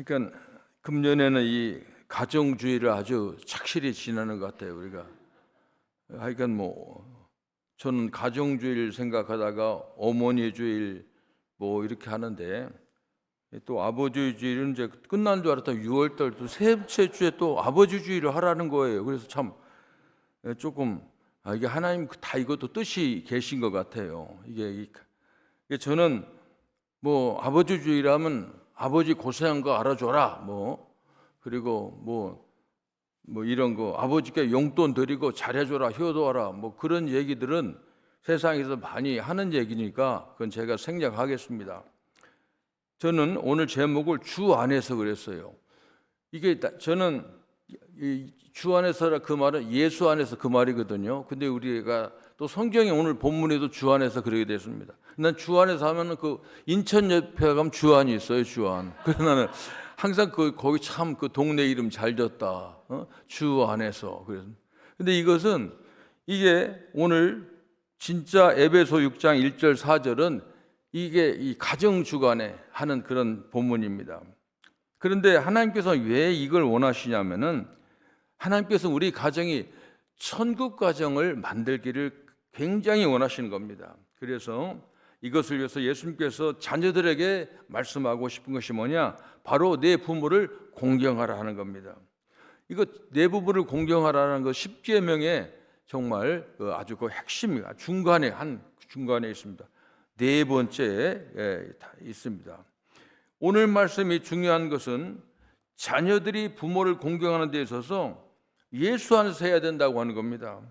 그러니까 금년에는 이 가정주의를 아주 착실히 지내는 것 같아요, 우리가. 하여간 저는 가정주의를 생각하다가 어머니주의 이렇게 하는데, 또 아버지주의는 이제 끝난 줄 알았다. 6월달 또 세 번째 주에 또 아버지주의를 하라는 거예요. 그래서 참 조금 이게 하나님 다 이것도 뜻이 계신 것 같아요. 이게 저는 아버지주의라면 아버지 고생한 거 알아줘라, 그리고 이런 거 아버지께 용돈 드리고 잘해줘라, 효도하라, 그런 얘기들은 세상에서 많이 하는 얘기니까 그건 제가 생략하겠습니다. 저는 오늘 제목을 주 안에서 그랬어요. 이게 저는 주 안에서라 그 말은 예수 안에서 그 말이거든요. 근데 우리가 또 성경에 오늘 본문에도 주 안에서 그러게 됐습니다. 난 주 안에서 하면은 그 인천 옆에 가면 주안이 있어요, 주안. 그래서 나는 항상 거기 참 그 동네 이름 잘 졌다. 주 안에서. 그래서 근데 이게 오늘 진짜 에베소 6장 1절 4절은 이게 이 가정 주간에 하는 그런 본문입니다. 그런데 하나님께서 왜 이걸 원하시냐면은 하나님께서 우리 가정이 천국 가정을 만들기를 굉장히 원하시는 겁니다. 그래서 이것을 위해서 예수님께서 자녀들에게 말씀하고 싶은 것이 뭐냐? 바로 내 부모를 공경하라 하는 겁니다. 이거 내 부모를 공경하라는 거 10계명에 정말 아주 그 핵심이 중간에 있습니다. 네 번째에 있습니다. 오늘 말씀이 중요한 것은 자녀들이 부모를 공경하는 데 있어서 예수 안에서 해야 된다고 하는 겁니다.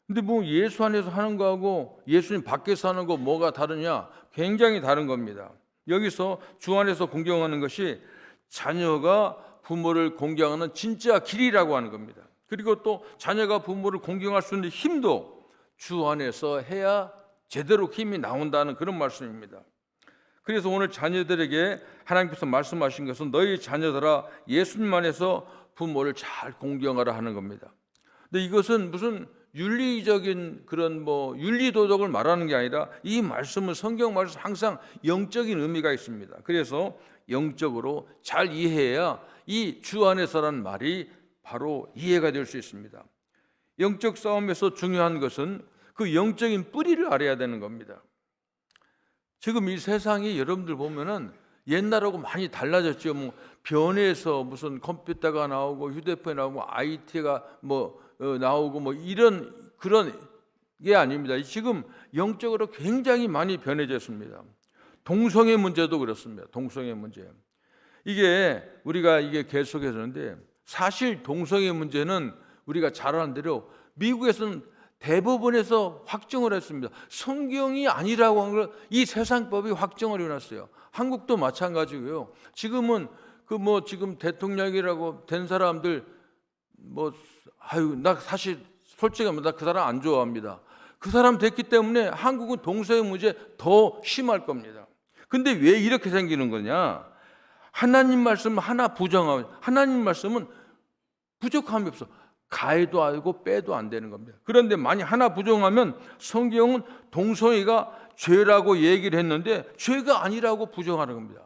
근데 예수 안에서 하는 거하고 예수님 밖에서 하는 거 뭐가 다르냐? 굉장히 다른 겁니다. 여기서 주 안에서 공경하는 것이 자녀가 부모를 공경하는 진짜 길이라고 하는 겁니다. 그리고 또 자녀가 부모를 공경할 수 있는 힘도 주 안에서 해야 제대로 힘이 나온다는 그런 말씀입니다. 그래서 오늘 자녀들에게 하나님께서 말씀하신 것은 너희 자녀들아 예수님 안에서 부모를 잘 공경하라 하는 겁니다. 근데 이것은 무슨 윤리적인 그런 윤리도덕을 말하는 게 아니라 이 말씀은 성경 말씀 항상 영적인 의미가 있습니다. 그래서 영적으로 잘 이해해야 이 주 안에서라는 말이 바로 이해가 될 수 있습니다. 영적 싸움에서 중요한 것은 그 영적인 뿌리를 알아야 되는 겁니다. 지금 이 세상이 여러분들 보면은 옛날하고 많이 달라졌죠. 변해서 무슨 컴퓨터가 나오고 휴대폰이 나오고 IT가 나오고 이런 그런 게 아닙니다. 지금 영적으로 굉장히 많이 변해졌습니다. 동성애 문제도 그렇습니다. 동성애 문제. 우리가 계속해서는데 사실 동성애 문제는 우리가 잘 아는 대로 미국에서는 대법원에서 확정을 했습니다. 성경이 아니라고 한 걸 이 세상법이 확정을 해놨어요. 한국도 마찬가지고요. 지금은 지금 대통령이라고 된 사람들 나 사실 솔직히 말하면 나 그 사람 안 좋아합니다. 그 사람 됐기 때문에 한국은 동성애 문제 더 심할 겁니다. 근데 왜 이렇게 생기는 거냐? 하나님 말씀 하나 부정하면 하나님 말씀은 부족함이 없어. 가해도 하고 빼도 안 되는 겁니다. 그런데 만약 하나 부정하면 성경은 동성애가 죄라고 얘기를 했는데 죄가 아니라고 부정하는 겁니다.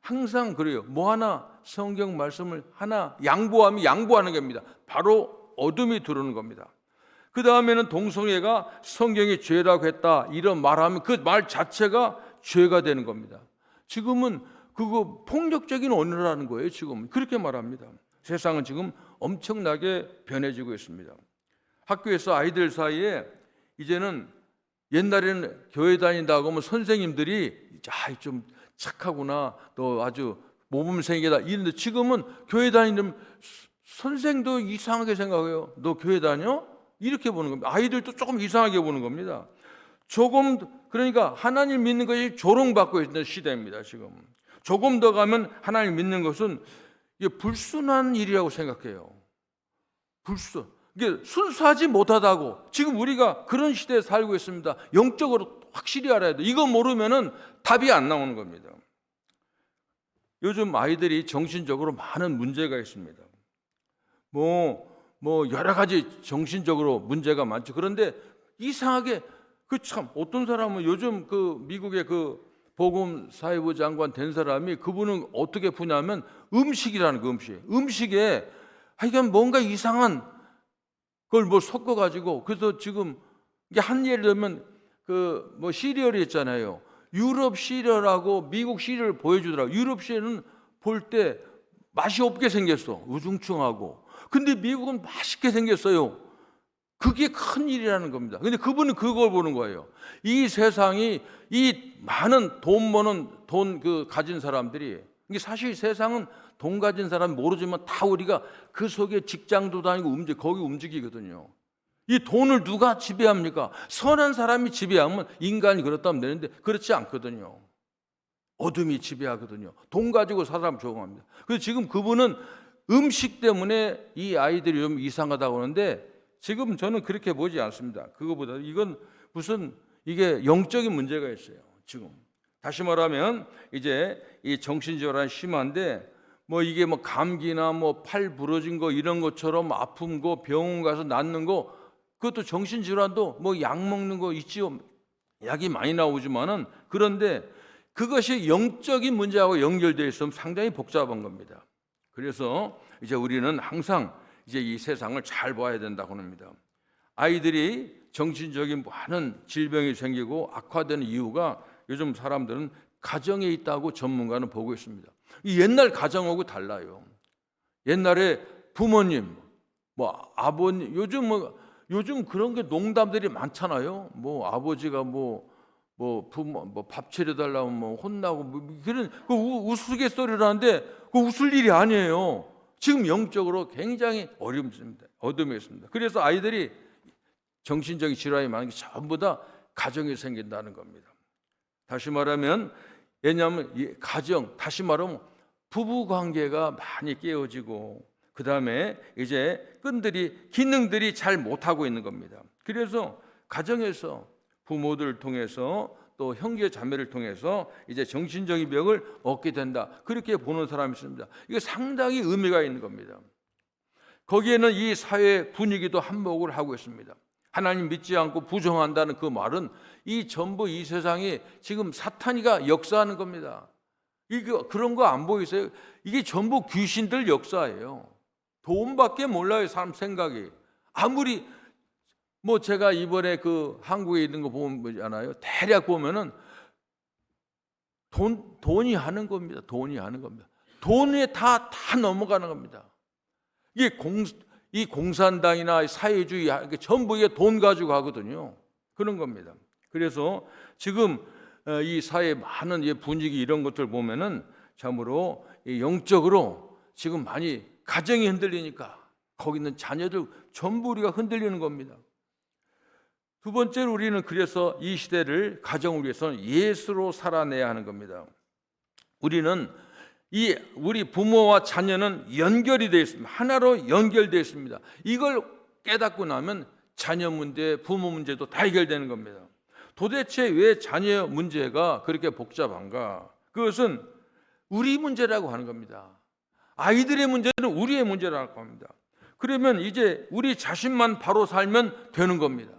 항상 그래요. 하나 성경 말씀을 하나 양보하면 양보하는 겁니다. 바로 어둠이 들어오는 겁니다. 그 다음에는 동성애가 성경이 죄라고 했다 이런 말하면 그 말 자체가 죄가 되는 겁니다. 지금은 그거 폭력적인 언어라는 거예요. 지금 그렇게 말합니다. 세상은 지금 엄청나게 변해지고 있습니다. 학교에서 아이들 사이에 이제는 옛날에는 교회 다닌다고 하면 선생님들이 좀 착하구나, 너 아주 모범생이다 이런데 지금은 교회 다니는 선생도 이상하게 생각해요. 너 교회 다녀? 이렇게 보는 겁니다. 아이들도 조금 이상하게 보는 겁니다. 그러니까 하나님 믿는 것이 조롱받고 있는 시대입니다. 지금 조금 더 가면 하나님 믿는 것은 이게 불순한 일이라고 생각해요. 이게 순수하지 못하다고. 지금 우리가 그런 시대에 살고 있습니다. 영적으로 확실히 알아야 돼. 이거 모르면은 답이 안 나오는 겁니다. 요즘 아이들이 정신적으로 많은 문제가 있습니다. 여러 가지 정신적으로 문제가 많죠. 그런데 이상하게 어떤 사람은 요즘 미국의 복음 사회부 장관 된 사람이 그분은 어떻게 푸냐면 음식이라는 거, 음식에 하여간 뭔가 이상한 걸 뭐 섞어가지고, 그래서 지금 이게 한 예를 들면 그 뭐 시리얼이 있잖아요. 유럽 시리얼하고 미국 시리얼을 보여주더라고. 유럽 시리얼은 볼 때 맛이 없게 생겼어. 우중충하고. 근데 미국은 맛있게 생겼어요. 그게 큰 일이라는 겁니다. 근데 그분은 그걸 보는 거예요. 이 세상이 이 많은 돈 버는 돈 그 가진 사람들이, 이게 사실 세상은 돈 가진 사람 모르지만 다 우리가 그 속에 직장도 다니고 거기 움직이거든요. 이 돈을 누가 지배합니까? 선한 사람이 지배하면 인간이 그렇다면 되는데 그렇지 않거든요. 어둠이 지배하거든요. 돈 가지고 사람 조종합니다. 그래서 지금 그분은 음식 때문에 이 아이들이 좀 이상하다고 하는데, 지금 저는 그렇게 보지 않습니다. 그거보다 이건 무슨 이게 영적인 문제가 있어요. 지금 다시 말하면 이제 이 정신질환이 심한데, 뭐 이게 뭐 감기나 뭐 팔 부러진 거 이런 것처럼 아픈 거 병원 가서 낫는 거, 그것도 정신질환도 뭐 약 먹는 거 있지요. 약이 많이 나오지만은, 그런데 그것이 영적인 문제하고 연결되어 있으면 상당히 복잡한 겁니다. 그래서 이제 우리는 항상 이제 이 세상을 잘 봐야 된다고 합니다. 아이들이 정신적인 많은 질병이 생기고 악화되는 이유가, 요즘 사람들은 가정에 있다고 전문가는 보고 있습니다. 이 옛날 가정하고 달라요. 옛날에 부모님, 뭐 아버님, 요즘 그런 게 농담들이 많잖아요. 뭐 아버지가 부모 밥 차려달라고 뭐 혼나고 뭐 그런 그 우스갯소리를 하는데 그 웃을 일이 아니에요. 지금 영적으로 굉장히 어둠이 있습니다. 그래서 아이들이 정신적인 질환이 많은 게 전부 다 가정에 생긴다는 겁니다. 다시 말하면, 왜냐하면 가정, 다시 말하면 부부 관계가 많이 깨어지고, 그 다음에 이제 기능들이 잘 못하고 있는 겁니다. 그래서 가정에서 부모들을 통해서 또 형제 자매를 통해서 이제 정신적인 병을 얻게 된다, 그렇게 보는 사람이 있습니다. 이게 상당히 의미가 있는 겁니다. 거기에는 이 사회 분위기도 한몫을 하고 있습니다. 하나님 믿지 않고 부정한다는 그 말은 이 전부 이 세상에 지금 사탄이가 역사하는 겁니다. 이게 그런 거 안 보이세요? 이게 전부 귀신들 역사예요. 돈밖에 몰라요, 사람 생각이. 아무리 뭐 제가 이번에 그 한국에 있는 거 보잖아요. 대략 보면은 돈이 하는 겁니다. 돈이 하는 겁니다. 돈에 다 넘어가는 겁니다. 이 공산당이나 사회주의 전부 이게 돈 가지고 하거든요. 그런 겁니다. 그래서 지금 이 사회 많은 분위기 이런 것들 보면은 참으로 영적으로 지금 많이 가정이 흔들리니까 거기 있는 자녀들 전부 우리가 흔들리는 겁니다. 두 번째로 우리는 그래서 이 시대를 가정을 위해서는 예수로 살아내야 하는 겁니다. 우리는 우리 부모와 자녀는 연결이 되어 있습니다. 하나로 연결되어 있습니다. 이걸 깨닫고 나면 자녀 문제, 부모 문제도 다 해결되는 겁니다. 도대체 왜 자녀 문제가 그렇게 복잡한가? 그것은 우리 문제라고 하는 겁니다. 아이들의 문제는 우리의 문제라고 합니다. 그러면 이제 우리 자신만 바로 살면 되는 겁니다.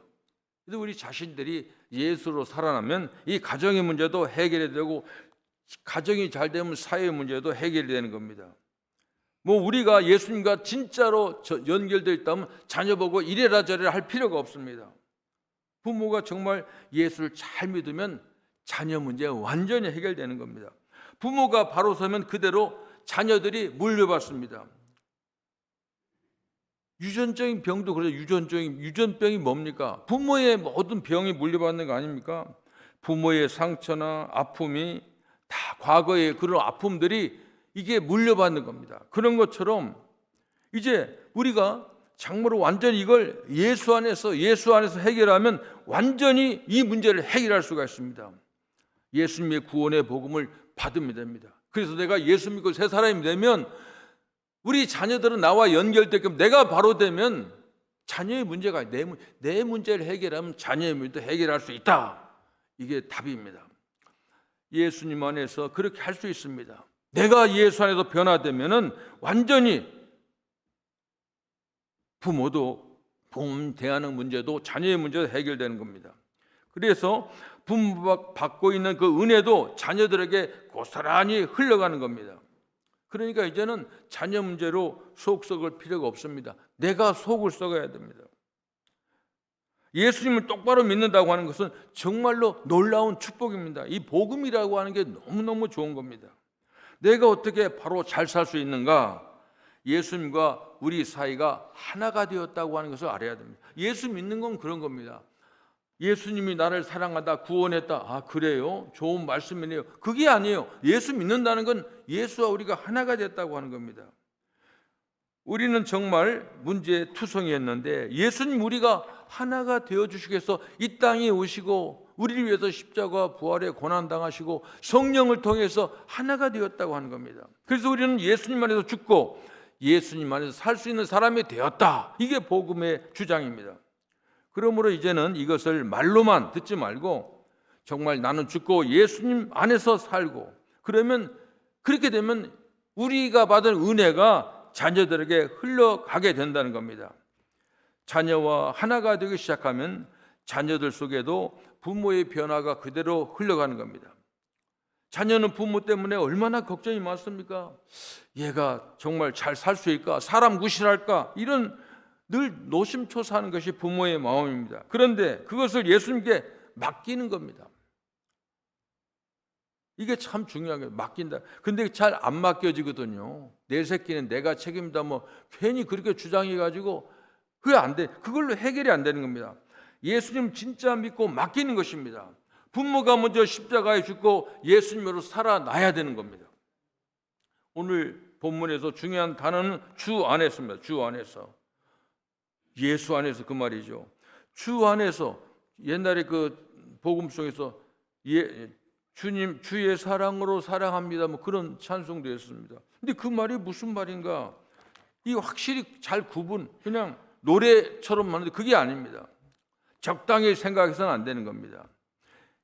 그래서 우리 자신들이 예수로 살아나면 이 가정의 문제도 해결이 되고, 가정이 잘 되면 사회의 문제도 해결이 되는 겁니다. 뭐 우리가 예수님과 진짜로 연결되어 있다면 자녀 보고 이래라 저래라 할 필요가 없습니다. 부모가 정말 예수를 잘 믿으면 자녀 문제가 완전히 해결되는 겁니다. 부모가 바로 서면 그대로 자녀들이 물려받습니다. 유전적인 병도 그래요. 유전병이 뭡니까? 부모의 모든 병이 물려받는 거 아닙니까? 부모의 상처나 아픔이 다 과거의 그런 아픔들이 이게 물려받는 겁니다. 그런 것처럼 이제 우리가 참으로 완전히 이걸 예수 안에서 해결하면 완전히 이 문제를 해결할 수가 있습니다. 예수님의 구원의 복음을 받으면 됩니다. 그래서 내가 예수 믿고 새 사람이 되면 우리 자녀들은 나와 연결되게끔 내가 바로 되면 자녀의 문제가 내 문제를 해결하면 자녀의 문제도 해결할 수 있다. 이게 답입니다. 예수님 안에서 그렇게 할 수 있습니다. 내가 예수 안에서 변화되면은 완전히 부모도 부모 대하는 문제도 자녀의 문제도 해결되는 겁니다. 그래서 부모 받고 있는 그 은혜도 자녀들에게 고스란히 흘러가는 겁니다. 그러니까 이제는 자녀 문제로 속 썩을 필요가 없습니다. 내가 속을 썩어야 됩니다. 예수님을 똑바로 믿는다고 하는 것은 정말로 놀라운 축복입니다. 이 복음이라고 하는 게 너무너무 좋은 겁니다. 내가 어떻게 바로 잘 살 수 있는가? 예수님과 우리 사이가 하나가 되었다고 하는 것을 알아야 됩니다. 예수 믿는 건 그런 겁니다. 예수님이 나를 사랑하다 구원했다. 아, 그래요? 좋은 말씀이네요. 그게 아니에요. 예수 믿는다는 건 예수와 우리가 하나가 됐다고 하는 겁니다. 우리는 정말 문제투성이었는데 예수님 우리가 하나가 되어주시기 위해서 이 땅에 오시고 우리를 위해서 십자가 부활의 고난당하시고 성령을 통해서 하나가 되었다고 하는 겁니다. 그래서 우리는 예수님 안에서 죽고 예수님 안에서 살 수 있는 사람이 되었다. 이게 복음의 주장입니다. 그러므로 이제는 이것을 말로만 듣지 말고 정말 나는 죽고 예수님 안에서 살고 그러면 그렇게 되면 우리가 받은 은혜가 자녀들에게 흘러가게 된다는 겁니다. 자녀와 하나가 되기 시작하면 자녀들 속에도 부모의 변화가 그대로 흘러가는 겁니다. 자녀는 부모 때문에 얼마나 걱정이 많습니까? 얘가 정말 잘 살 수 있을까? 사람 구실할까? 이런 늘 노심초사하는 것이 부모의 마음입니다. 그런데 그것을 예수님께 맡기는 겁니다. 이게 참 중요한 거예요. 맡긴다. 근데 잘 안 맡겨지거든요. 내 새끼는 내가 책임다 뭐 괜히 그렇게 주장해가지고 그게 안 돼. 그걸로 해결이 안 되는 겁니다. 예수님 진짜 믿고 맡기는 것입니다. 부모가 먼저 십자가에 죽고 예수님으로 살아나야 되는 겁니다. 오늘 본문에서 중요한 단어는 주 안에서입니다. 주 안에서. 예수 안에서 그 말이죠. 주 안에서 옛날에 그 복음송에서 주님 주의 사랑으로 사랑합니다. 뭐 그런 찬송도 했습니다. 근데 그 말이 무슨 말인가? 이 확실히 잘 그냥 노래처럼 하는데 그게 아닙니다. 적당히 생각해서는 안 되는 겁니다.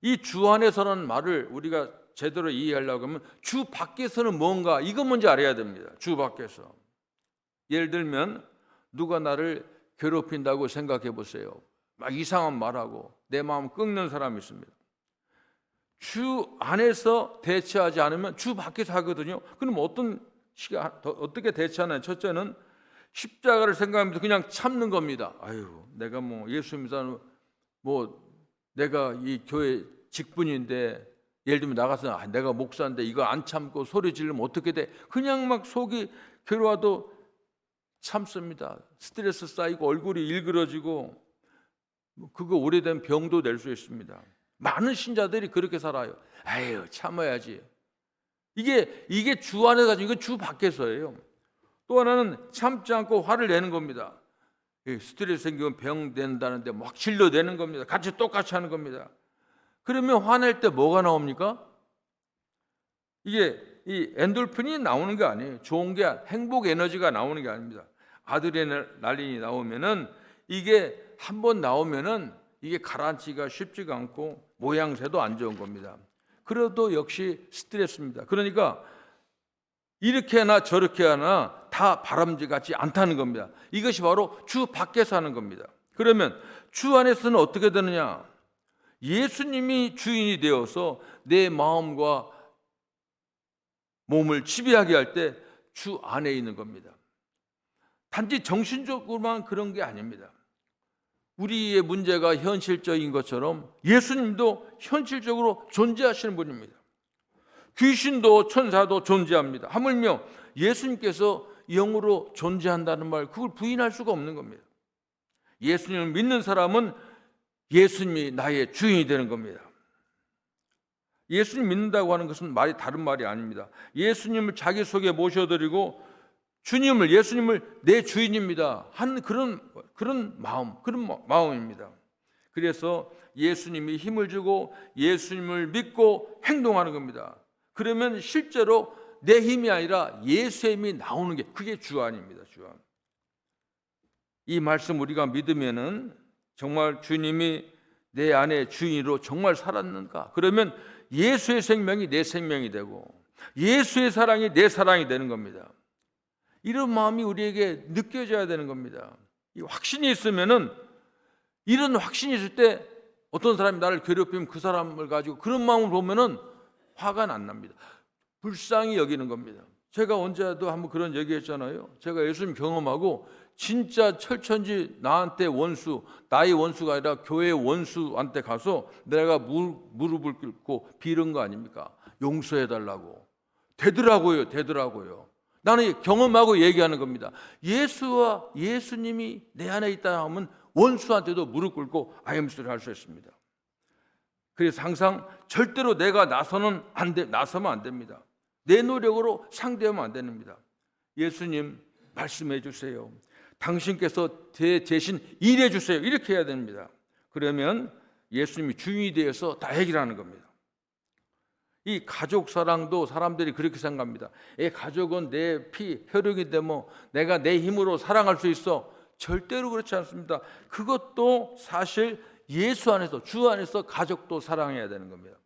이 주 안에서라는 말을 우리가 제대로 이해하려고 하면 주 밖에서는 뭔가 이거 먼저 알아야 됩니다. 주 밖에서. 예를 들면 누가 나를 괴롭힌다고 생각해 보세요. 막 이상한 말하고 내 마음 꺾는 사람이 있습니다. 주 안에서 대처하지 않으면 주 밖에서 하거든요. 그럼 어떻게 대처하나요? 첫째는 십자가를 생각하면서 그냥 참는 겁니다. 아유, 내가 뭐 예수 믿는 뭐 내가 이 교회 직분인데 예를 들면 나가서 내가 목사인데 이거 안 참고 소리 지르면 어떻게 돼? 그냥 막 속이 괴로워도 참습니다. 스트레스 쌓이고 얼굴이 일그러지고 그거 오래된 병도 낼 수 있습니다. 많은 신자들이 그렇게 살아요. 아유, 참아야지. 이게 주 안에 가지고 이건 주 밖에서예요. 또 하나는 참지 않고 화를 내는 겁니다. 스트레스 생기면 병 된다는데 막 질러내는 겁니다. 같이 똑같이 하는 겁니다. 그러면 화낼 때 뭐가 나옵니까? 이게 이 엔돌핀이 나오는 게 아니에요. 좋은 게 행복 에너지가 나오는 게 아닙니다. 아드레날린이 나오면은 이게 한번 나오면은 이게 가라앉기가 쉽지가 않고 모양새도 안 좋은 겁니다. 그래도 역시 스트레스입니다. 그러니까 이렇게 하나 저렇게 하나 다 바람직하지 않다는 겁니다. 이것이 바로 주 밖에서 하는 겁니다. 그러면 주 안에서는 어떻게 되느냐? 예수님이 주인이 되어서 내 마음과 몸을 지배하게 할 때 주 안에 있는 겁니다. 단지 정신적으로만 그런 게 아닙니다. 우리의 문제가 현실적인 것처럼 예수님도 현실적으로 존재하시는 분입니다. 귀신도 천사도 존재합니다. 하물며 예수님께서 영으로 존재한다는 말, 그걸 부인할 수가 없는 겁니다. 예수님을 믿는 사람은 예수님이 나의 주인이 되는 겁니다. 예수님 믿는다고 하는 것은 다른 말이 아닙니다. 예수님을 자기 속에 모셔드리고 예수님을 내 주인입니다 하는 그런 마음입니다. 그래서 예수님이 힘을 주고 예수님을 믿고 행동하는 겁니다. 그러면 실제로 내 힘이 아니라 예수의 힘이 나오는 게 그게 주안입니다. 주안. 이 말씀 우리가 믿으면은 정말 주님이 내 안에 주인으로 정말 살았는가? 그러면 예수의 생명이 내 생명이 되고 예수의 사랑이 내 사랑이 되는 겁니다. 이런 마음이 우리에게 느껴져야 되는 겁니다. 이 확신이 있으면은 이런 확신이 있을 때 어떤 사람이 나를 괴롭히면 그 사람을 가지고 그런 마음을 보면은 화가 안 납니다. 불쌍히 여기는 겁니다. 제가 언제도 한번 그런 얘기했잖아요. 제가 예수님 경험하고 진짜 철천지 나한테 원수, 나의 원수가 아니라 교회의 원수한테 가서 내가 무릎을 꿇고 빌은 거 아닙니까? 용서해달라고. 되더라고요. 나는 경험하고 얘기하는 겁니다. 예수님이 내 안에 있다 하면 원수한테도 무릎 꿇고 아임수를 할 수 있습니다. 그래서 항상 절대로 내가 나서면 안 됩니다. 내 노력으로 상대하면 안 됩니다. 예수님 말씀해 주세요. 당신께서 대신 일해 주세요. 이렇게 해야 됩니다. 그러면 예수님이 주인이 되어서 다 해결하는 겁니다. 이 가족 사랑도 사람들이 그렇게 생각합니다. 가족은 내 피, 혈육인데 뭐 내가 내 힘으로 사랑할 수 있어. 절대로 그렇지 않습니다. 그것도 사실 예수 안에서, 주 안에서 가족도 사랑해야 되는 겁니다.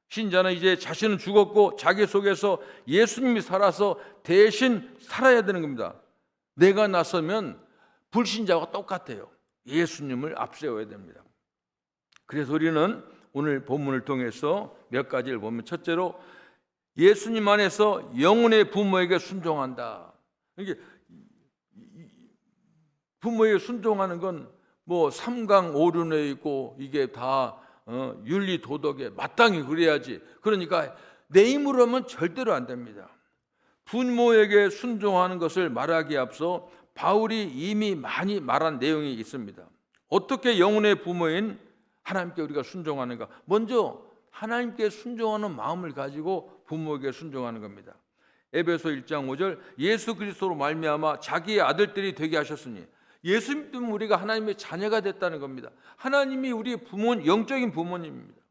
신자는 이제 자신은 죽었고 자기 속에서 예수님이 살아서 대신 살아야 되는 겁니다. 내가 나서면 불신자와 똑같아요. 예수님을 앞세워야 됩니다. 그래서 우리는 오늘 본문을 통해서 몇 가지를 보면, 첫째로 예수님 안에서 영혼의 부모에게 순종한다. 이게 부모에게 순종하는 건 뭐 삼강오륜에 있고 이게 다 윤리 도덕에 마땅히 그래야지. 그러니까 내 힘으로 하면 절대로 안 됩니다. 부모에게 순종하는 것을 말하기에 앞서 바울이 이미 많이 말한 내용이 있습니다. 어떻게 영혼의 부모인 하나님께 우리가 순종하는가? 먼저 하나님께 순종하는 마음을 가지고 부모에게 순종하는 겁니다. 에베소 1장 5절, 예수 그리스도로 말미암아 자기의 아들들이 되게 하셨으니, 예수님 때문에 우리가 하나님의 자녀가 됐다는 겁니다. 하나님이 우리의 영적인 부모님입니다.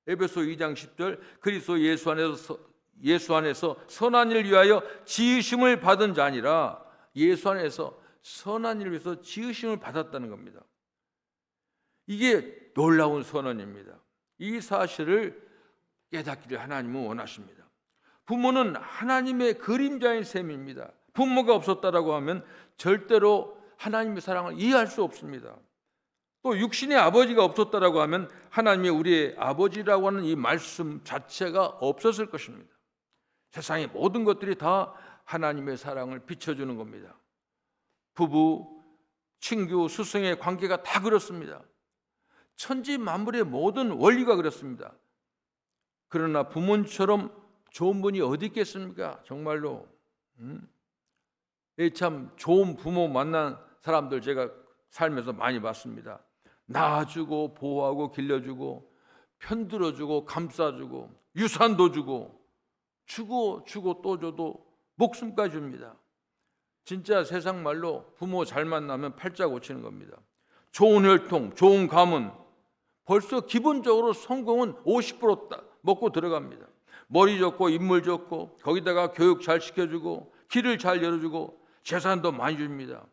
에베소 2장 10절, 그리스도 예수 안에서 선한 일을 위하여 지으심을 받은 자니라. 예수 안에서 선한 일을 위해서 지으심을 받았다는 겁니다. 이게 놀라운 선언입니다. 이 사실을 깨닫기를 하나님은 원하십니다. 부모는 하나님의 그림자인 셈입니다. 부모가 없었다라고 하면 절대로 하나님의 사랑을 이해할 수 없습니다. 또 육신의 아버지가 없었다라고 하면 하나님이 우리의 아버지라고 하는 이 말씀 자체가 없었을 것입니다. 세상의 모든 것들이 다 하나님의 사랑을 비춰주는 겁니다. 부부, 친구, 스승의 관계가 다 그렇습니다. 천지 만물의 모든 원리가 그렇습니다. 그러나 부모님처럼 좋은 분이 어디 있겠습니까? 정말로 참 좋은 부모 만난 사람들 제가 살면서 많이 봤습니다. 낳아주고 보호하고 길러주고 편들어주고 감싸주고 유산도 주고 또 줘도 목숨까지 줍니다. 진짜 세상 말로 부모 잘 만나면 팔자 고치는 겁니다. 좋은 혈통, 좋은 가문, 벌써 기본적으로 성공은 50% 먹고 들어갑니다. 머리 좋고 인물 좋고 거기다가 교육 잘 시켜주고 길을 잘 열어주고 재산도 많이 줍니다.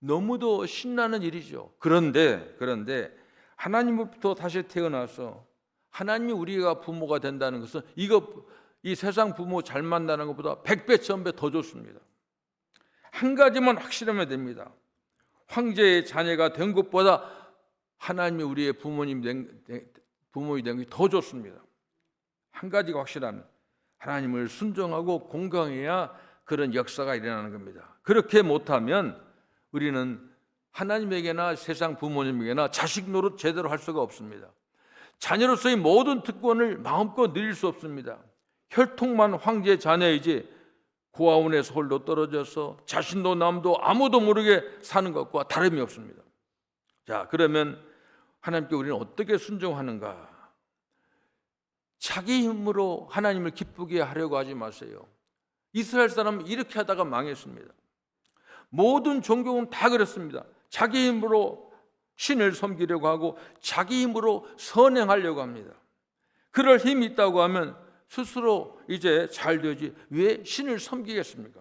너무도 신나는 일이죠. 그런데 하나님으로부터 다시 태어나서 하나님이 우리가 부모가 된다는 것은 이 세상 부모 잘 만나는 것보다 100배, 1000배 더 좋습니다. 한 가지만 확실하면 됩니다. 황제의 자녀가 된 것보다 하나님이 우리의 부모님이 된 게 더 좋습니다. 한 가지가 확실하면 하나님을 순종하고 공경해야 그런 역사가 일어나는 겁니다. 그렇게 못하면 우리는 하나님에게나 세상 부모님에게나 자식 노릇 제대로 할 수가 없습니다. 자녀로서의 모든 특권을 마음껏 누릴 수 없습니다. 혈통만 황제 자녀이지 고아원에서 홀로 떨어져서 자신도 남도 아무도 모르게 사는 것과 다름이 없습니다. 자, 그러면 하나님께 우리는 어떻게 순종하는가? 자기 힘으로 하나님을 기쁘게 하려고 하지 마세요. 이스라엘 사람은 이렇게 하다가 망했습니다. 모든 종교는 다 그렇습니다. 자기 힘으로 신을 섬기려고 하고 자기 힘으로 선행하려고 합니다. 그럴 힘이 있다고 하면 스스로 이제 잘 되지 왜 신을 섬기겠습니까?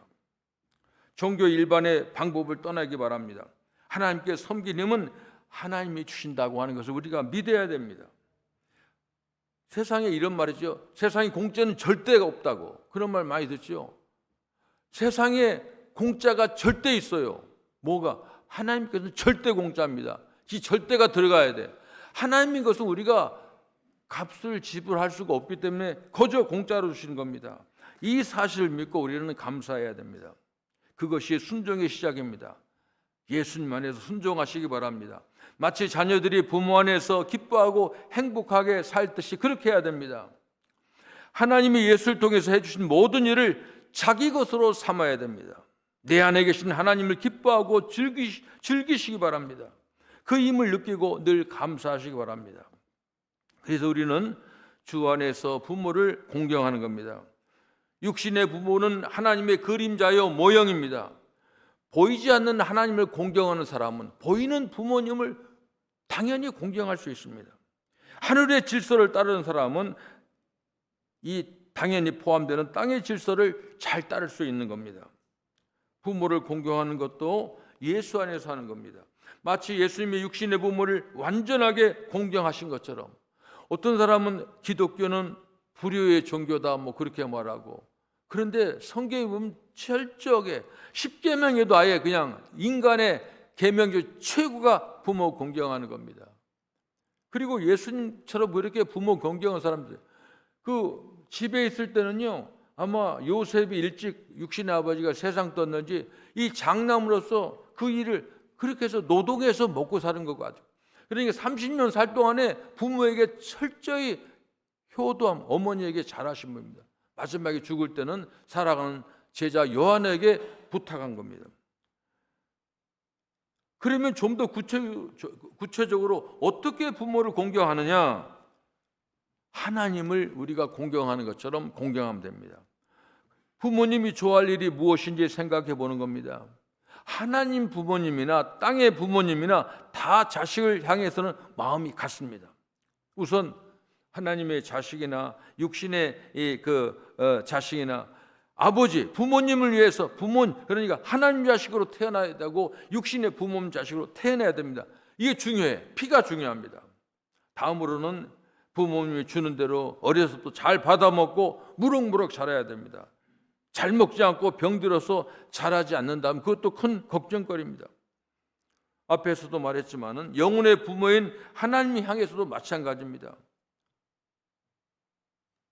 종교 일반의 방법을 떠나기 바랍니다. 하나님께 섬기는 힘은 하나님이 주신다고 하는 것을 우리가 믿어야 됩니다. 세상에 이런 말이죠. 세상에 공짜는 절대가 없다고. 그런 말 많이 듣죠. 세상에 공짜가 절대 있어요. 뭐가? 하나님께서는 절대 공짜입니다. 이 절대가 들어가야 돼. 하나님인 것은 우리가 값을 지불할 수가 없기 때문에 거저 공짜로 주시는 겁니다. 이 사실을 믿고 우리는 감사해야 됩니다. 그것이 순종의 시작입니다. 예수님 안에서 순종하시기 바랍니다. 마치 자녀들이 부모 안에서 기뻐하고 행복하게 살듯이 그렇게 해야 됩니다. 하나님이 예수를 통해서 해주신 모든 일을 자기 것으로 삼아야 됩니다. 내 안에 계신 하나님을 기뻐하고 즐기시기 바랍니다. 그 힘을 느끼고 늘 감사하시기 바랍니다. 그래서 우리는 주 안에서 부모를 공경하는 겁니다. 육신의 부모는 하나님의 그림자요 모형입니다. 보이지 않는 하나님을 공경하는 사람은 보이는 부모님을 당연히 공경할 수 있습니다. 하늘의 질서를 따르는 사람은 이 당연히 포함되는 땅의 질서를 잘 따를 수 있는 겁니다. 부모를 공경하는 것도 예수 안에서 하는 겁니다. 마치 예수님이 육신의 부모를 완전하게 공경하신 것처럼, 어떤 사람은 기독교는 불효의 종교다 뭐 그렇게 말하고, 그런데 성경에 보면 철저하게 10계명에도 아예 그냥 인간의 계명 중 최고가 부모 공경하는 겁니다. 그리고 예수님처럼 그렇게 부모 공경한 사람들, 그 집에 있을 때는요, 아마 요셉이 일찍 육신의 아버지가 세상 떴는지 이 장남으로서 그 일을 그렇게 해서 노동해서 먹고 사는 것 같아요. 그러니까 30년 살 동안에 부모에게 철저히 효도함, 어머니에게 잘하신 분입니다. 마지막에 죽을 때는 살아가는 제자 요한에게 부탁한 겁니다. 그러면 좀 더 구체적으로 어떻게 부모를 공경하느냐? 하나님을 우리가 공경하는 것처럼 공경하면 됩니다. 부모님이 좋아할 일이 무엇인지 생각해 보는 겁니다. 하나님 부모님이나 땅의 부모님이나 다 자식을 향해서는 마음이 같습니다. 우선 하나님의 자식이나 육신의 자식이나 아버지, 부모님을 위해서 그러니까 하나님 자식으로 태어나야 되고 육신의 부모님 자식으로 태어나야 됩니다. 이게 중요해. 피가 중요합니다. 다음으로는 부모님이 주는 대로 어려서부터 잘 받아먹고 무럭무럭 자라야 됩니다. 잘 먹지 않고 병들어서 자라지 않는다면 그것도 큰 걱정거리입니다. 앞에서도 말했지만은 영혼의 부모인 하나님 향해서도 마찬가지입니다.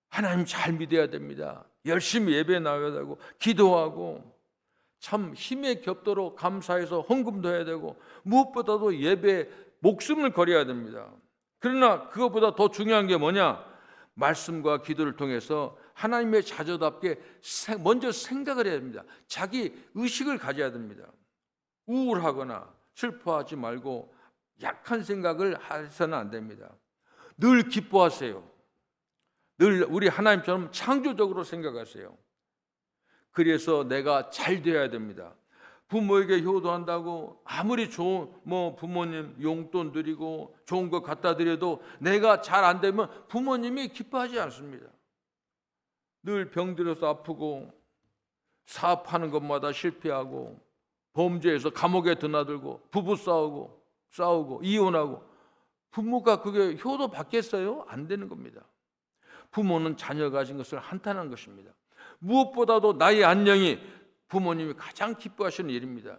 하나님 잘 믿어야 됩니다. 열심히 예배 나와야 되고 기도하고 참 힘에 겹도록 감사해서 헌금도 해야 되고 무엇보다도 예배에 목숨을 걸어야 됩니다. 그러나 그것보다 더 중요한 게 뭐냐? 말씀과 기도를 통해서 하나님의 자녀답게 먼저 생각을 해야 됩니다. 자기 의식을 가져야 됩니다. 우울하거나 슬퍼하지 말고 약한 생각을 해서는 안 됩니다. 늘 기뻐하세요. 늘 우리 하나님처럼 창조적으로 생각하세요. 그래서 내가 잘 되어야 됩니다. 부모에게 효도한다고 아무리 좋은 부모님 용돈 드리고 좋은 거 갖다 드려도 내가 잘 안 되면 부모님이 기뻐하지 않습니다. 늘 병들어서 아프고 사업하는 것마다 실패하고 범죄해서 감옥에 드나들고 부부 싸우고 이혼하고 부모가 그게 효도 받겠어요? 안 되는 겁니다. 부모는 자녀가 가진 것을 한탄한 것입니다. 무엇보다도 나의 안녕이 부모님이 가장 기뻐하시는 일입니다.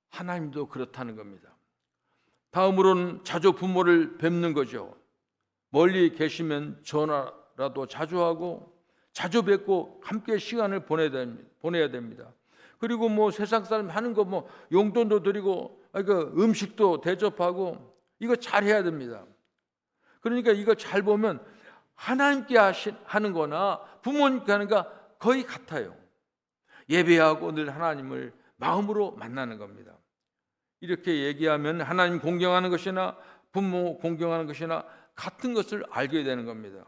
하나님도 그렇다는 겁니다. 다음으로는 자주 부모를 뵙는 거죠. 멀리 계시면 전화라도 자주 하고 자주 뵙고 함께 시간을 보내야 됩니다. 그리고 세상 사람 하는 거 용돈도 드리고 음식도 대접하고 이거 잘 해야 됩니다. 그러니까 이거 잘 보면 하나님께 하는 거나 부모님께 하는 거 거의 같아요. 예배하고 늘 하나님을 마음으로 만나는 겁니다. 이렇게 얘기하면 하나님 공경하는 것이나 부모 공경하는 것이나 같은 것을 알게 되는 겁니다.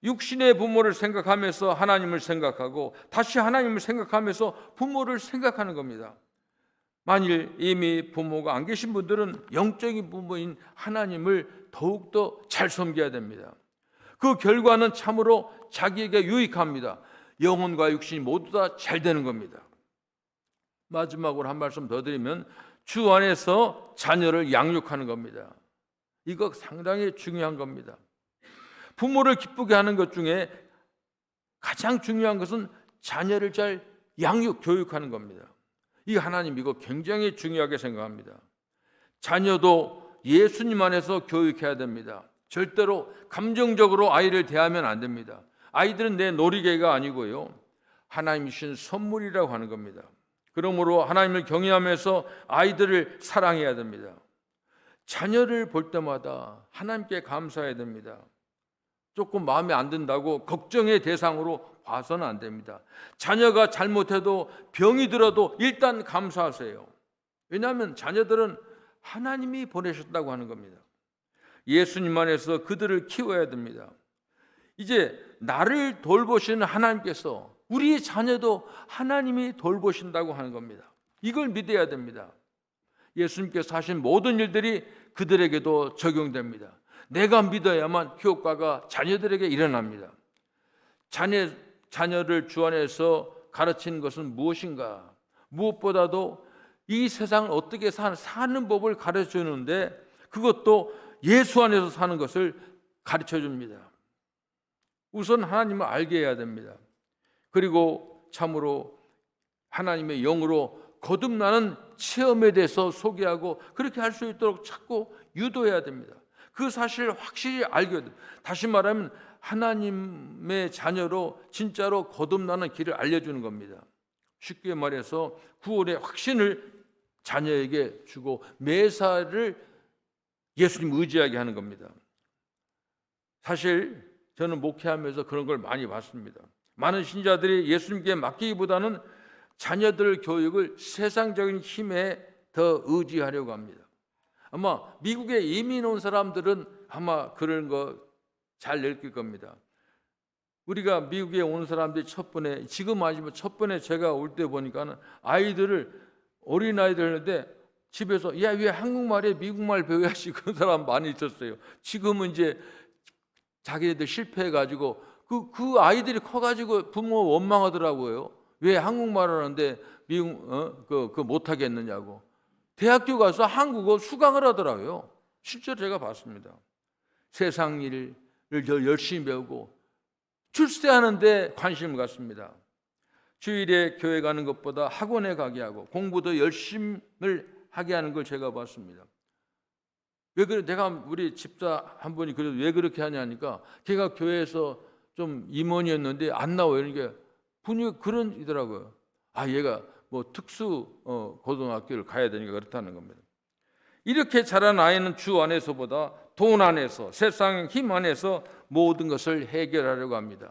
육신의 부모를 생각하면서 하나님을 생각하고 다시 하나님을 생각하면서 부모를 생각하는 겁니다. 만일 이미 부모가 안 계신 분들은 영적인 부모인 하나님을 더욱더 잘 섬겨야 됩니다. 그 결과는 참으로 자기에게 유익합니다. 영혼과 육신이 모두 다 잘 되는 겁니다. 마지막으로 한 말씀 더 드리면 주 안에서 자녀를 양육하는 겁니다. 이거 상당히 중요한 겁니다. 부모를 기쁘게 하는 것 중에 가장 중요한 것은 자녀를 잘 교육하는 겁니다. 이 하나님 이거 굉장히 중요하게 생각합니다. 자녀도 예수님 안에서 교육해야 됩니다. 절대로 감정적으로 아이를 대하면 안 됩니다. 아이들은 내 놀이개가 아니고요, 하나님이 주신 선물이라고 하는 겁니다. 그러므로 하나님을 경외하면서 아이들을 사랑해야 됩니다. 자녀를 볼 때마다 하나님께 감사해야 됩니다. 조금 마음에 안 든다고 걱정의 대상으로 봐서는 안 됩니다. 자녀가 잘못해도 병이 들어도 일단 감사하세요. 왜냐하면 자녀들은 하나님이 보내셨다고 하는 겁니다. 예수님 안에서 그들을 키워야 됩니다. 이제 나를 돌보시는 하나님께서 우리의 자녀도 하나님이 돌보신다고 하는 겁니다. 이걸 믿어야 됩니다. 예수님께서 하신 모든 일들이 그들에게도 적용됩니다. 내가 믿어야만 효과가 자녀들에게 일어납니다. 자녀를 주 안에서 가르치는 것은 무엇인가? 무엇보다도 이 세상을 어떻게 사는 법을 가르쳐주는데, 그것도 예수 안에서 사는 것을 가르쳐줍니다. 우선 하나님을 알게 해야 됩니다. 그리고 참으로 하나님의 영으로 거듭나는 체험에 대해서 소개하고 그렇게 할 수 있도록 자꾸 유도해야 됩니다. 그 사실을 확실히 알게 돼요. 다시 말하면 하나님의 자녀로 진짜로 거듭나는 길을 알려주는 겁니다. 쉽게 말해서 구원의 확신을 자녀에게 주고 매사를 예수님 의지하게 하는 겁니다. 사실 저는 목회하면서 그런 걸 많이 봤습니다. 많은 신자들이 예수님께 맡기기보다는 자녀들 교육을 세상적인 힘에 더 의지하려고 합니다. 아마 미국에 이민 온 사람들은 아마 그런 거 잘 느낄 겁니다. 우리가 미국에 온 사람들이 지금 아니지만 첫 번에 제가 올 때 보니까는 어린아이들 하는데 집에서 야, 왜 한국말에 미국말 배워야지, 그런 사람 많이 있었어요. 지금은 이제 자기네들 실패해가지고 그 아이들이 커가지고 부모 원망하더라고요. 왜 한국말 하는데 미국 그 못하겠느냐고. 대학교 가서 한국어 수강을 하더라고요. 실제로 제가 봤습니다. 세상 일을 열심히 배우고 출세하는데 관심을 갖습니다. 주일에 교회 가는 것보다 학원에 가게 하고 공부도 열심을 하게 하는 걸 제가 봤습니다. 왜 그래? 우리 집사 한 분이 그래도 왜 그렇게 하냐니까, 걔가 교회에서 좀 임원이었는데 안 나와요. 이게 분위기 그런이더라고요. 얘가 뭐 특수 고등학교를 가야 되니까 그렇다는 겁니다. 이렇게 자란 아이는 주 안에서보다 돈 안에서, 세상의 힘 안에서 모든 것을 해결하려고 합니다.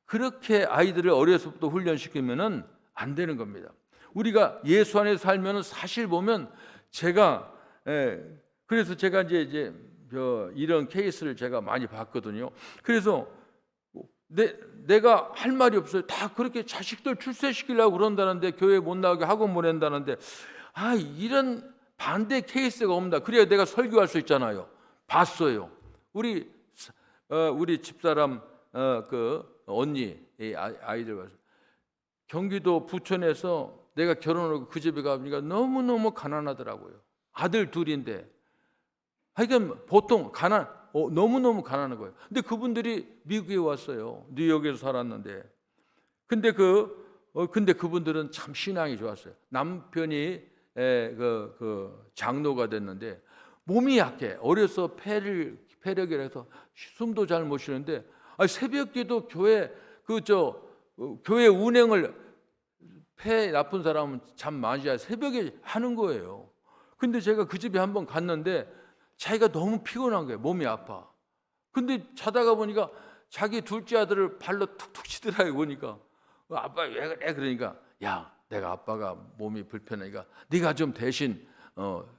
그렇게 아이들을 어려서부터 훈련시키면은 안 되는 겁니다. 우리가 예수 안에서 살면은 사실 보면 그래서 제가 이제 이런 케이스를 제가 많이 봤거든요. 그래서 내가 할 말이 없어요. 다 그렇게 자식들 출세시키려고 그런다는데, 교회 못 나가게 학원 보낸다는데, 이런 반대 케이스가 없나. 그래야 내가 설교할 수 있잖아요. 봤어요. 우리 집사람 그 언니 아이들 봐서 경기도 부천에서 내가 결혼하고 그 집에 가보니까 너무너무 가난하더라고요. 아들 둘인데. 그러니까 보통 너무너무 가난한 거예요. 근데 그분들이 미국에 왔어요. 뉴욕에서 살았는데. 근데 그분들은 참 신앙이 좋았어요. 남편이 장로가 됐는데 몸이 약해. 어려서 폐력이라 해서 숨도 잘 못 쉬는데, 새벽기도 교회 운행을, 폐 나쁜 사람은 잠 많이 자요. 새벽에 하는 거예요. 근데 제가 그 집에 한번 갔는데 자기가 너무 피곤한 거예요. 몸이 아파. 근데 자다가 보니까 자기 둘째 아들을 발로 툭툭 치더라고요. 보니까 아빠 왜 그래? 그러니까 내가 아빠가 몸이 불편하니까 네가 좀 대신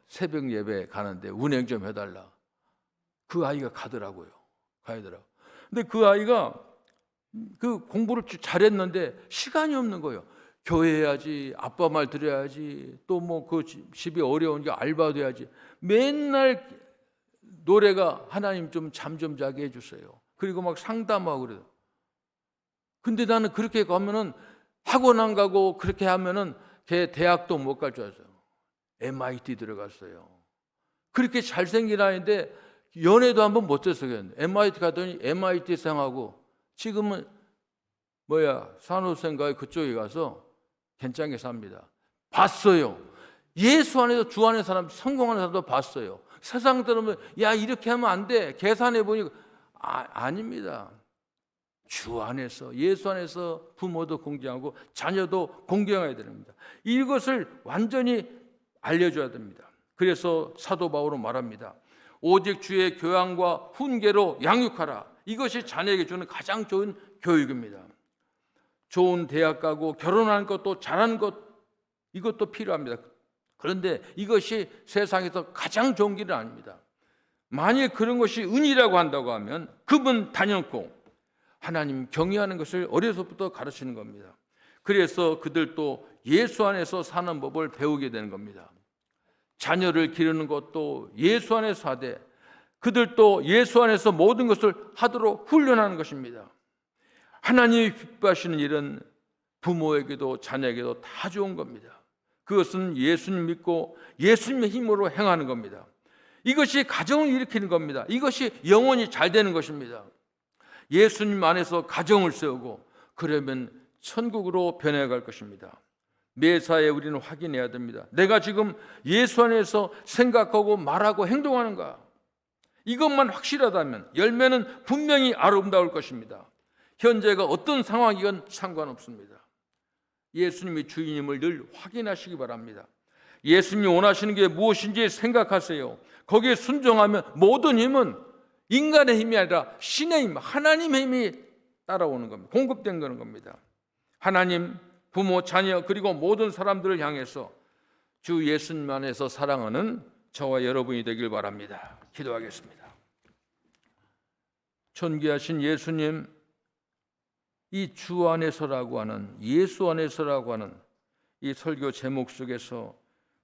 새벽 예배 가는데 운행 좀 해달라. 그 아이가 가더라고요. 근데 그 아이가 그 공부를 잘했는데 시간이 없는 거예요. 교회 해야지, 아빠 말 들어야지, 또 뭐 그 집이 어려우니까 알바도 해야지. 맨날 노래가 하나님 좀 잠 좀 자게 해주세요. 그리고 막 상담하고 그래요. 근데 나는 그렇게 가면은 학원 안 가고 그렇게 하면은 걔 대학도 못 갈 줄 알았어요. MIT 들어갔어요. 그렇게 잘생긴 아이인데 연애도 한번 못 했어요. MIT 가더니 MIT생하고 지금은 산호생가 그쪽에 가서 괜찮게 삽니다. 봤어요. 예수 안에서 주 안에 사람, 성공하는 사람도 봤어요. 세상 들으면 야 이렇게 하면 안 돼. 계산해 보니까 아닙니다. 주 안에서 예수 안에서 부모도 공경하고 자녀도 공경해야 됩니다. 이것을 완전히 알려줘야 됩니다. 그래서 사도 바울은 말합니다. 오직 주의 교양과 훈계로 양육하라. 이것이 자녀에게 주는 가장 좋은 교육입니다. 좋은 대학 가고 결혼하는 것도 잘하는 것 이것도 필요합니다. 그런데 이것이 세상에서 가장 좋은 길은 아닙니다. 만일 그런 것이 은이라고 한다고 하면 그분 단연코 하나님 경외하는 것을 어려서부터 가르치는 겁니다. 그래서 그들도 예수 안에서 사는 법을 배우게 되는 겁니다. 자녀를 기르는 것도 예수 안에서 하되 그들도 예수 안에서 모든 것을 하도록 훈련하는 것입니다. 하나님이 기뻐하시는 일은 부모에게도 자녀에게도 다 좋은 겁니다. 그것은 예수님 믿고 예수님의 힘으로 행하는 겁니다. 이것이 가정을 일으키는 겁니다. 이것이 영혼이 잘 되는 것입니다. 예수님 안에서 가정을 세우고 그러면 천국으로 변해갈 것입니다. 매사에 우리는 확인해야 됩니다. 내가 지금 예수 안에서 생각하고 말하고 행동하는가? 이것만 확실하다면 열매는 분명히 아름다울 것입니다. 현재가 어떤 상황이건 상관없습니다. 예수님이 주인임을 늘 확인하시기 바랍니다. 예수님이 원하시는 게 무엇인지 생각하세요. 거기에 순종하면 모든 힘은 인간의 힘이 아니라 신의 힘, 하나님의 힘이 따라오는 겁니다. 공급된 겁니다. 하나님, 부모, 자녀 그리고 모든 사람들을 향해서 주 예수님 안에서 사랑하는 저와 여러분이 되길 바랍니다. 기도하겠습니다. 존귀하신 예수님, 이 주 안에서라고 하는 예수 안에서라고 하는 이 설교 제목 속에서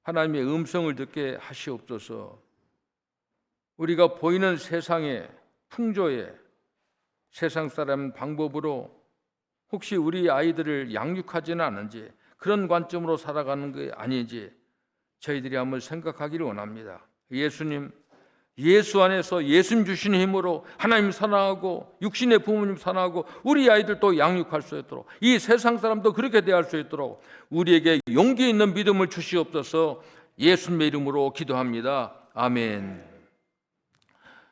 하나님의 음성을 듣게 하시옵소서. 우리가 보이는 세상의 풍조에 세상 사람 방법으로 혹시 우리 아이들을 양육하지는 않은지 그런 관점으로 살아가는 게 아닌지 저희들이 한번 생각하기를 원합니다. 예수님, 예수 안에서 예수님 주시는 힘으로 하나님 사랑하고 육신의 부모님 사랑하고 우리 아이들도 양육할 수 있도록 이 세상 사람도 그렇게 대할 수 있도록 우리에게 용기 있는 믿음을 주시옵소서. 예수님의 이름으로 기도합니다. 아멘.